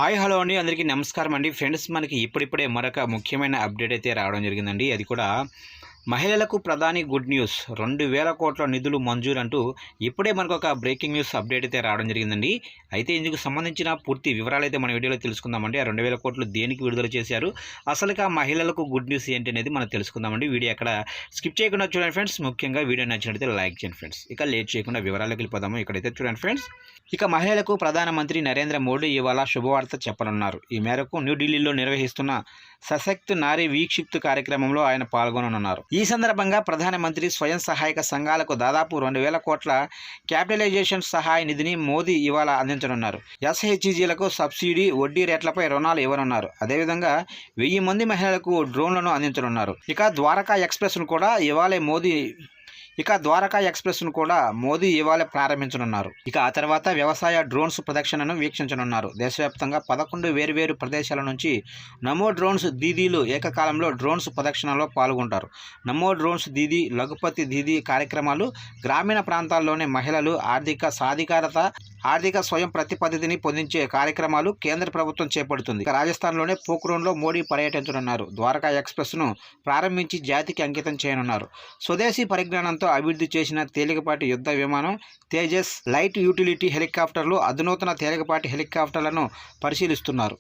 Hi hello అండి, అందరికీ నమస్కారం అండి. ఫ్రెండ్స్, మనకి ఇప్పుడిప్పుడే మరొక ముఖ్యమైన అప్డేట్ అయితే రావడం జరిగిందండి. అది కూడా మహిళలకు ప్రధాని గుడ్ న్యూస్, 2000 కోట్ల నిధులు మంజూరు అంటూ ఇప్పుడే మనకు ఒక బ్రేకింగ్ న్యూస్ అప్డేట్ అయితే రావడం జరిగిందండి. అయితే ఇందుకు సంబంధించిన పూర్తి వివరాలు అయితే మన వీడియోలో తెలుసుకుందామండి. ఆ 2000 కోట్లు దేనికి విడుదల చేశారు, అసలుగా మహిళలకు గుడ్ న్యూస్ ఏంటి అనేది మనం తెలుసుకుందామండి. వీడియో ఎక్కడ స్కిప్ చేయకుండా చూడండి ఫ్రెండ్స్. ముఖ్యంగా వీడియో నచ్చినట్లయితే లైక్ చేయండి ఫ్రెండ్స్. ఇక లేట్ చేయకుండా వివరాలకు వెళ్ళిపోదాము. ఇక్కడైతే చూడండి ఫ్రెండ్స్, ఇక మహిళలకు ప్రధానమంత్రి నరేంద్ర మోడీ ఇవాళ శుభవార్త చెప్పనున్నారు. ఈ మేరకు న్యూఢిల్లీలో నిర్వహిస్తున్న సశక్త్ నారీ వీక్షిత్ కార్యక్రమంలో ఆయన పాల్గొననున్నారు. ఈ సందర్భంగా ప్రధానమంత్రి స్వయం సహాయక సంఘాలకు దాదాపు 2000 కోట్ల క్యాపిటలైజేషన్ సహాయ నిధిని మోదీ ఇవాళ అందించనున్నారు. ఎస్హెచ్జీలకు సబ్సిడీ, వడ్డీ రేట్లపై రుణాలు ఇవ్వనున్నారు. అదేవిధంగా 1000 మంది మహిళలకు డ్రోన్లను అందించనున్నారు. ఇక ద్వారకా ఎక్స్ప్రెస్ను కూడా మోదీ ఇవాళ ప్రారంభించనున్నారు. ఇక ఆ తర్వాత వ్యవసాయ డ్రోన్స్ ప్రదర్శనను వీక్షించనున్నారు. దేశవ్యాప్తంగా 11 వేర్వేరు ప్రదేశాల నుంచి నమో డ్రోన్స్ దీదీలు ఏకకాలంలో డ్రోన్స్ ప్రదర్శనలో పాల్గొంటారు. నమో డ్రోన్స్ దీదీ, లఘుపతి దీదీ కార్యక్రమాలు గ్రామీణ ప్రాంతాల్లోని మహిళలు ఆర్థిక స్వయం ప్రతిపత్తిని పొందించే కార్యక్రమాలు కేంద్ర ప్రభుత్వం చేపడుతుంది. రాజస్థాన్లోని పోఖ్రాన్లో మోడీ పర్యటించనున్నారు. ద్వారకా ఎక్స్ప్రెస్ను ప్రారంభించి జాతికి అంకితం చేయనున్నారు. స్వదేశీ పరిజ్ఞానంతో అభివృద్ధి చేసిన తేలికపాటి యుద్ధ విమానం తేజస్, లైట్ యూటిలిటీ హెలికాప్టర్లు, అధునాతన తేలికపాటి హెలికాప్టర్లను పరిశీలిస్తున్నారు.